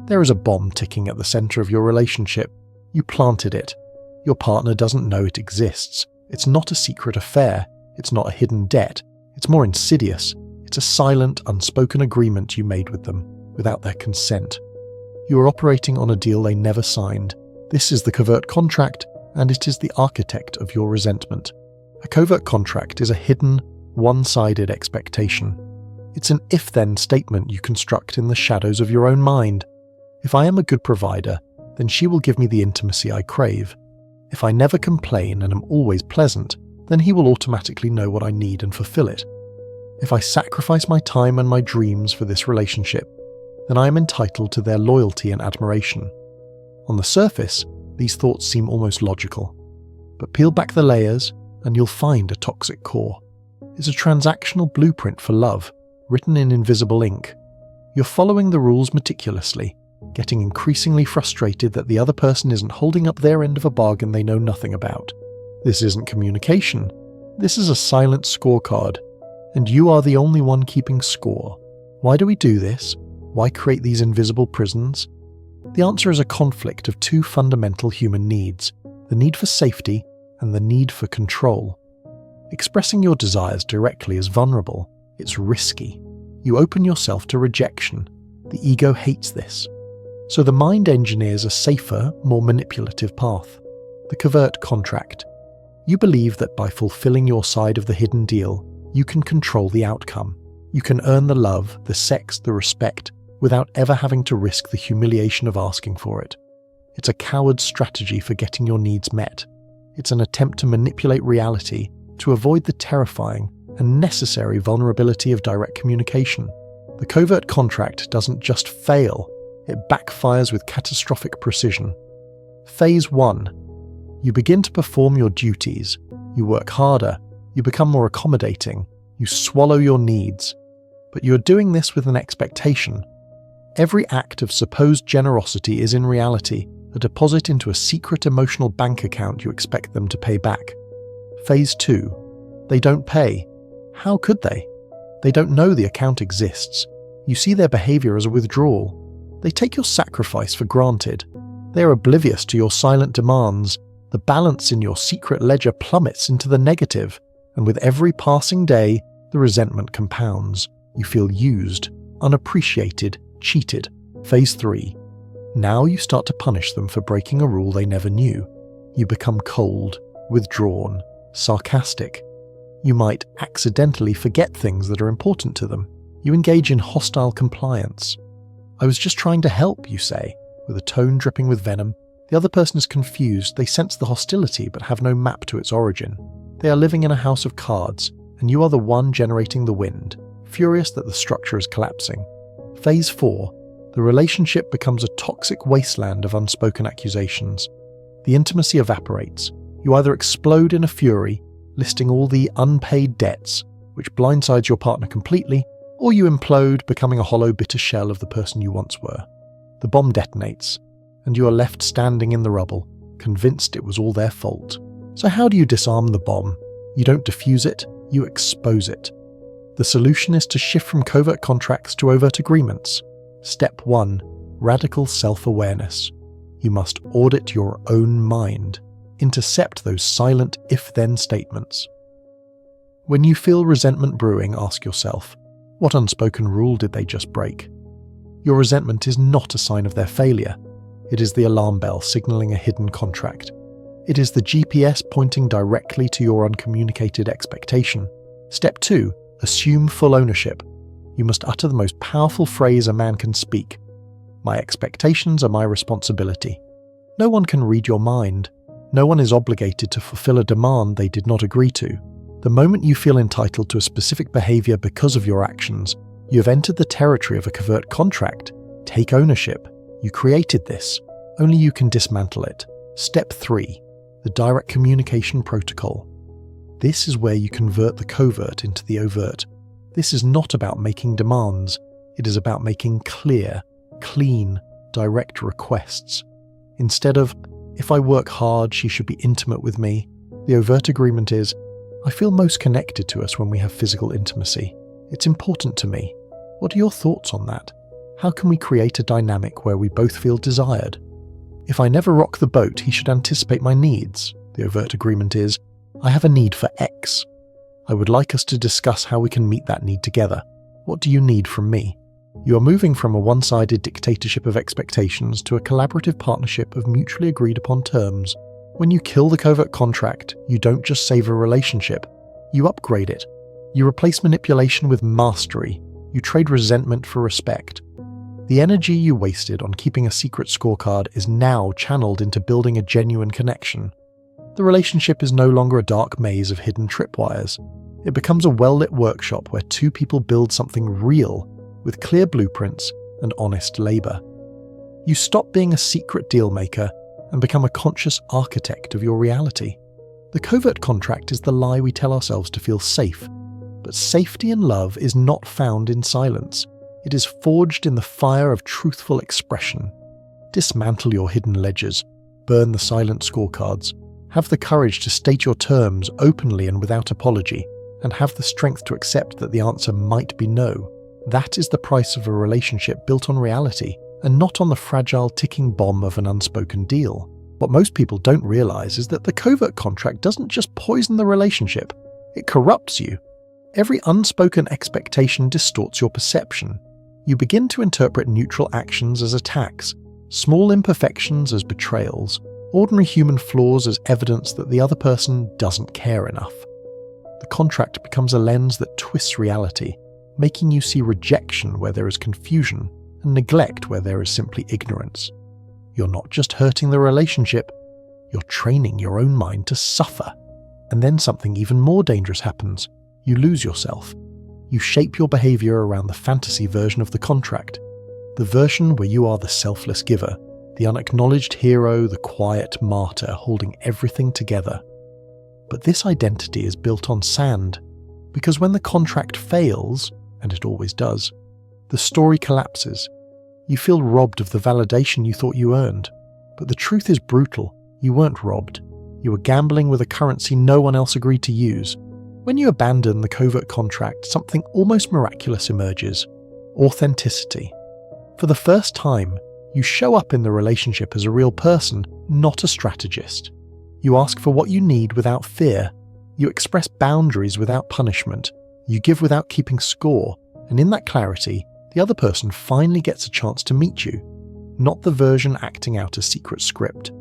There is a bomb ticking at the center of your relationship. You planted it. Your partner doesn't know it exists. It's not a secret affair. It's not a hidden debt. It's more insidious. It's a silent, unspoken agreement you made with them, without their consent. You are operating on a deal they never signed. This is the covert contract, and it is the architect of your resentment. A covert contract is a hidden, one-sided expectation. It's an if-then statement you construct in the shadows of your own mind. If I am a good provider, then she will give me the intimacy I crave. If I never complain and am always pleasant, then he will automatically know what I need and fulfill it. If I sacrifice my time and my dreams for this relationship, then I am entitled to their loyalty and admiration. On the surface, these thoughts seem almost logical. But peel back the layers, and you'll find a toxic core. It's a transactional blueprint for love, written in invisible ink. You're following the rules meticulously, getting increasingly frustrated that the other person isn't holding up their end of a bargain they know nothing about. This isn't communication. This is a silent scorecard, and you are the only one keeping score. Why do we do this? Why create these invisible prisons? The answer is a conflict of two fundamental human needs, the need for safety and the need for control. Expressing your desires directly is vulnerable. It's risky. You open yourself to rejection. The ego hates this. So the mind engineers a safer, more manipulative path. The covert contract. You believe that by fulfilling your side of the hidden deal, you can control the outcome. You can earn the love, the sex, the respect, without ever having to risk the humiliation of asking for it. It's a coward's strategy for getting your needs met. It's an attempt to manipulate reality to avoid the terrifying and necessary vulnerability of direct communication. The covert contract doesn't just fail, it backfires with catastrophic precision. Phase 1. You begin to perform your duties. You work harder. You become more accommodating. You swallow your needs. But you're doing this with an expectation. Every act of supposed generosity is in reality a deposit into a secret emotional bank account you expect them to pay back. Phase 2. They don't pay. How could they? They don't know the account exists. You see their behavior as a withdrawal. They take your sacrifice for granted. They are oblivious to your silent demands. The balance in your secret ledger plummets into the negative, and with every passing day, the resentment compounds. You feel used, unappreciated, cheated. Phase 3. Now you start to punish them for breaking a rule they never knew. You become cold, withdrawn, sarcastic. You might accidentally forget things that are important to them. You engage in hostile compliance. I was just trying to help, you say, with a tone dripping with venom. The other person is confused. They sense the hostility but have no map to its origin. They are living in a house of cards, and you are the one generating the wind, furious that the structure is collapsing. Phase 4. The relationship becomes a toxic wasteland of unspoken accusations. The intimacy evaporates. You either explode in a fury, listing all the unpaid debts, which blindsides your partner completely, or you implode, becoming a hollow, bitter shell of the person you once were. The bomb detonates, and you are left standing in the rubble, convinced it was all their fault. So how do you disarm the bomb? You don't defuse it, you expose it. The solution is to shift from covert contracts to overt agreements. Step 1. Radical self-awareness. You must audit your own mind. Intercept those silent if-then statements. When you feel resentment brewing, ask yourself, what unspoken rule did they just break? Your resentment is not a sign of their failure. It is the alarm bell signaling a hidden contract. It is the GPS pointing directly to your uncommunicated expectation. Step 2. Assume full ownership. You must utter the most powerful phrase a man can speak. My expectations are my responsibility. No one can read your mind. No one is obligated to fulfill a demand they did not agree to. The moment you feel entitled to a specific behavior because of your actions, you have entered the territory of a covert contract. Take ownership. You created this. Only you can dismantle it. Step 3. The direct communication protocol. This is where you convert the covert into the overt. This is not about making demands. It is about making clear, clean, direct requests. Instead of, if I work hard, she should be intimate with me, the overt agreement is, I feel most connected to us when we have physical intimacy. It's important to me. What are your thoughts on that? How can we create a dynamic where we both feel desired? If I never rock the boat, he should anticipate my needs. The overt agreement is, I have a need for X. I would like us to discuss how we can meet that need together. What do you need from me? You are moving from a one-sided dictatorship of expectations to a collaborative partnership of mutually agreed upon terms. When you kill the covert contract, you don't just save a relationship, you upgrade it. You replace manipulation with mastery. You trade resentment for respect. The energy you wasted on keeping a secret scorecard is now channeled into building a genuine connection. The relationship is no longer a dark maze of hidden tripwires. It becomes a well-lit workshop where two people build something real, with clear blueprints and honest labor. You stop being a secret deal-maker and become a conscious architect of your reality. The covert contract is the lie we tell ourselves to feel safe, but safety and love is not found in silence. It is forged in the fire of truthful expression. Dismantle your hidden ledgers, burn the silent scorecards, have the courage to state your terms openly and without apology, and have the strength to accept that the answer might be no. That is the price of a relationship built on reality, and not on the fragile ticking bomb of an unspoken deal. What most people don't realize is that the covert contract doesn't just poison the relationship, it corrupts you. Every unspoken expectation distorts your perception. You begin to interpret neutral actions as attacks, small imperfections as betrayals, ordinary human flaws as evidence that the other person doesn't care enough. The contract becomes a lens that twists reality, making you see rejection where there is confusion and neglect where there is simply ignorance. You're not just hurting the relationship, you're training your own mind to suffer. And then something even more dangerous happens. You lose yourself. You shape your behavior around the fantasy version of the contract, the version where you are the selfless giver, the unacknowledged hero, the quiet martyr holding everything together. But this identity is built on sand, because when the contract fails, and it always does, the story collapses. You feel robbed of the validation you thought you earned. But the truth is brutal. You weren't robbed. You were gambling with a currency no one else agreed to use. When you abandon the covert contract, something almost miraculous emerges: authenticity. For the first time, you show up in the relationship as a real person, not a strategist. You ask for what you need without fear. You express boundaries without punishment. You give without keeping score. And in that clarity, the other person finally gets a chance to meet you, not the version acting out a secret script.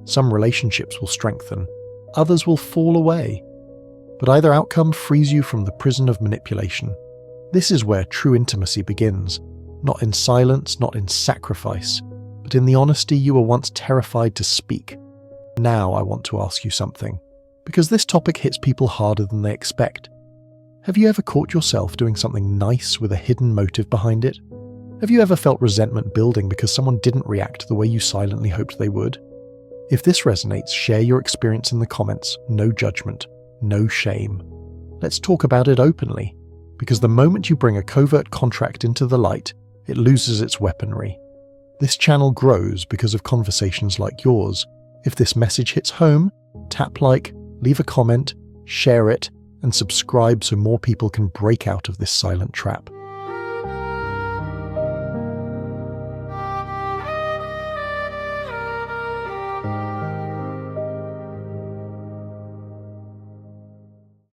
Some relationships will strengthen, others will fall away. But either outcome frees you from the prison of manipulation. This is where true intimacy begins, not in silence, not in sacrifice, but in the honesty you were once terrified to speak. Now I want to ask you something, because this topic hits people harder than they expect. Have you ever caught yourself doing something nice with a hidden motive behind it? Have you ever felt resentment building because someone didn't react the way you silently hoped they would? If this resonates, share your experience in the comments. No judgment, no shame. Let's talk about it openly, because the moment you bring a covert contract into the light, it loses its weaponry. This channel grows because of conversations like yours. If this message hits home, tap like, leave a comment, share it, and subscribe so more people can break out of this silent trap.